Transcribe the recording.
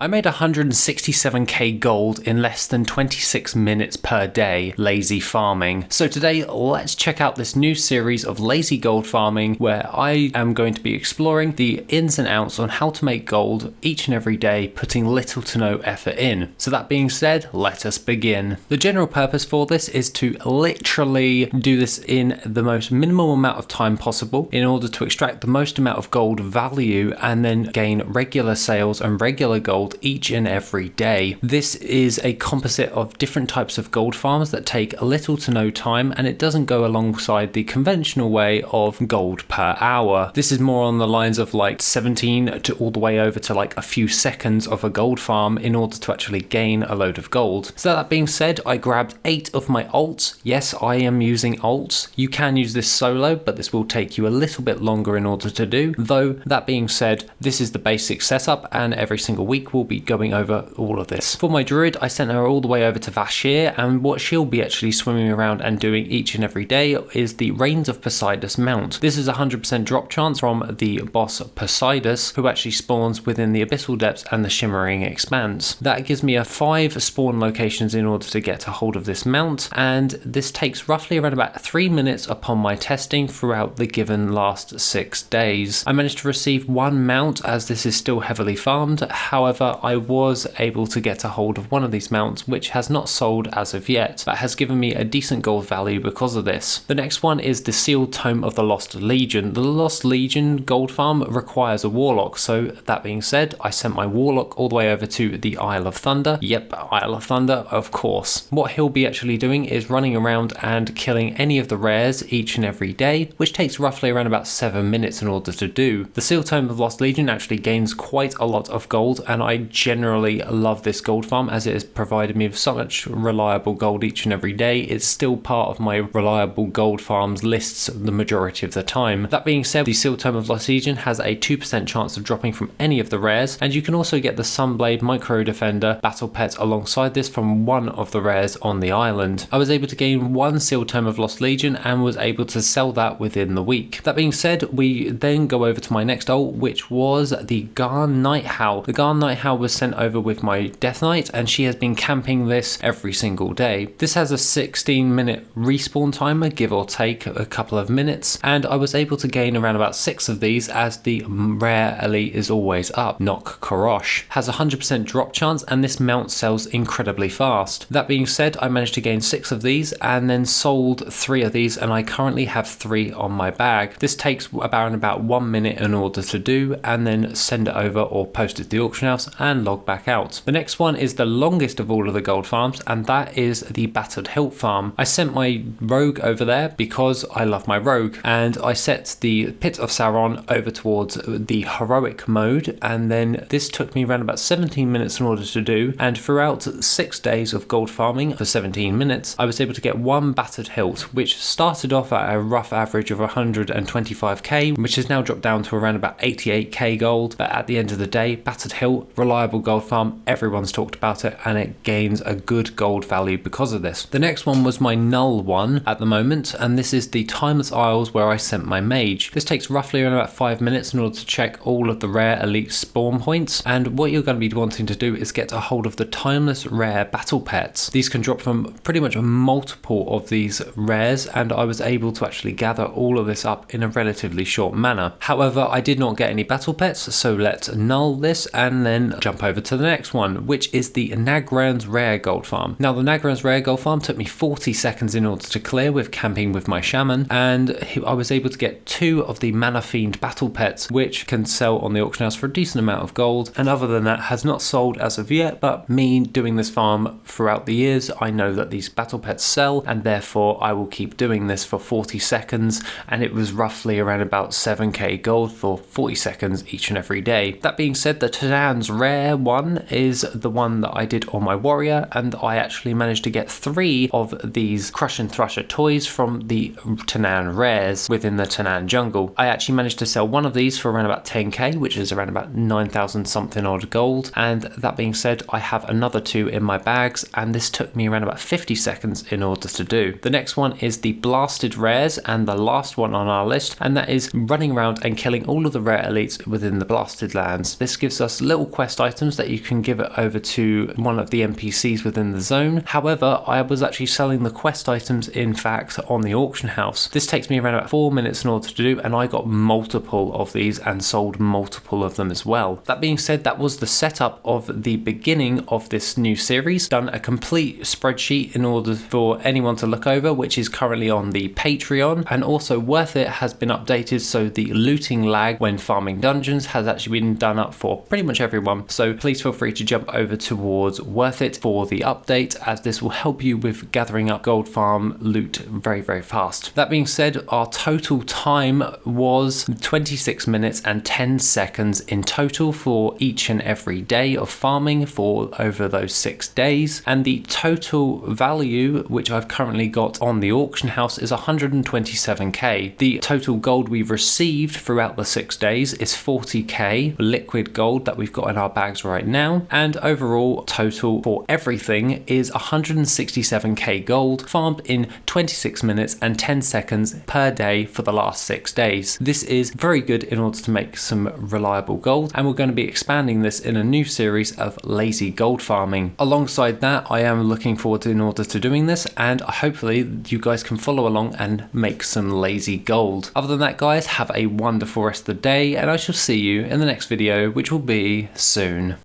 I made 167k gold in less than 26 minutes per day lazy farming. So today let's check out this new series of lazy gold farming where I am going to be exploring the ins and outs on how to make gold each and every day, putting little to no effort in. So that being said, let us begin. The general purpose for this is to literally do this in the most minimal amount of time possible in order to extract the most amount of gold value and then gain regular sales and regular gold each and every day. This is a composite of different types of gold farms that take little to no time, and it doesn't go alongside the conventional way of gold per hour. This is more on the lines of like 17 to all the way over to like a few seconds of a gold farm in order to actually gain a load of gold. So that being said, I grabbed 8 of my alts. Yes, I am using alts. You can use this solo, but this will take you a little bit longer in order to do. Though that being said, this is the basic setup, and every single week we'll be going over all of this. For my druid, I sent her all the way over to Vashir, and what she'll be actually swimming around and doing each and every day is the Reigns of Poseidus mount. This is a 100% drop chance from the boss Poseidus, who actually spawns within the Abyssal Depths and the Shimmering Expanse. That gives me 5 spawn locations in order to get a hold of this mount, and this takes roughly around about 3 minutes upon my testing throughout the given last 6 days. I managed to receive 1 mount as this is still heavily farmed. However, I was able to get a hold of one of these mounts, which has not sold as of yet, but has given me a decent gold value because of this. The next one is the Sealed Tome of the Lost Legion. The Lost Legion gold farm requires a Warlock, so that being said, I sent my Warlock all the way over to the Isle of Thunder. Yep, Isle of Thunder, of course. What he'll be actually doing is running around and killing any of the rares each and every day, which takes roughly around about 7 minutes in order to do. The Sealed Tome of the Lost Legion actually gains quite a lot of gold, and I generally love this gold farm as it has provided me with so much reliable gold each and every day. It's still part of my reliable gold farms lists the majority of the time. That being said, the Sealed Tome of Lost Legion has a 2% chance of dropping from any of the rares, and you can also get the Sunblade Micro Defender battle pet alongside this from one of the rares on the island. I was able to gain 1 Sealed Tome of Lost Legion and was able to sell that within the week. That being said, we then go over to my next ult, which was the Garn nighthowl. The Garn nighthowl was sent over with my Death Knight, and she has been camping this every single day. This has a 16-minute respawn timer, give or take a couple of minutes, and I was able to gain around about 6 of these as the rare elite is always up. Knock Korosh has a 100% drop chance, and this mount sells incredibly fast. That being said, I managed to gain 6 of these and then sold 3 of these, and I currently have 3 on my bag. This takes about 1 minute in order to do, and then send it over or post it to the auction house and log back out. The next one is the longest of all of the gold farms, and that is the Battered hilt farm. I sent my rogue over there because I love my rogue, and I set the Pit of Sauron over towards the heroic mode, and then this took me around about 17 minutes in order to do, and throughout 6 days of gold farming for 17 minutes I was able to get 1 Battered hilt, which started off at a rough average of 125k, which has now dropped down to around about 88k gold. But at the end of the day, Battered hilt, reliable gold farm, everyone's talked about it, and it gains a good gold value because of this. The next one was my null one at the moment, and this is the Timeless Isles where I sent my mage. This takes roughly around about 5 minutes in order to check all of the rare elite spawn points, and what you're going to be wanting to do is get a hold of the timeless rare battle pets. These can drop from pretty much multiple of these rares, and I was able to actually gather all of this up in a relatively short manner. However, I did not get any battle pets, so let's null this and then jump over to the next one, which is the Nagrand's rare gold farm. Now, the Nagrand's rare gold farm took me 40 seconds in order to clear with camping with my shaman, and I was able to get 2 of the Mana Fiend battle pets, which can sell on the auction house for a decent amount of gold, and other than that has not sold as of yet. But me doing this farm throughout the years, I know that these battle pets sell, and therefore I will keep doing this for 40 seconds, and it was roughly around about 7k gold for 40 seconds each and every day. That being said, the Tanaan's rare one is the one that I did on my warrior, and I actually managed to get 3 of these Crush and Thrusher toys from the Tanaan rares within the Tanaan jungle. I actually managed to sell one of these for around about 10k, which is around about 9,000 something odd gold, and that being said, I have another 2 in my bags, and this took me around about 50 seconds in order to do. The next one is the Blasted rares, and the last one on our list, and that is running around and killing all of the rare elites within the Blasted lands. This gives us little quests quest items that you can give it over to one of the NPCs within the zone. However, I was actually selling the quest items in fact on the auction house. This takes me around about 4 minutes in order to do, and I got multiple of these and sold multiple of them as well. That being said, that was the setup of the beginning of this new series. Done a complete spreadsheet in order for anyone to look over, which is currently on the Patreon, and also Worth It has been updated, so the looting lag when farming dungeons has actually been done up for pretty much everyone. So please feel free to jump over towards Worth It for the update, as this will help you with gathering up gold farm loot very fast. That being said, our total time was 26 minutes and 10 seconds in total for each and every day of farming for over those 6 days, and the total value which I've currently got on the auction house is 127k. The total gold we've received throughout the 6 days is 40k liquid gold that we've got in our bags right now, and overall total for everything is 167k gold farmed in 26 minutes and 10 seconds per day for the last 6 days. This is very good in order to make some reliable gold, and we're going to be expanding this in a new series of lazy gold farming. Alongside that, I am looking forward to in order to doing this, and hopefully you guys can follow along and make some lazy gold. Other than that, guys, have a wonderful rest of the day, and I shall see you in the next video, which will be soon.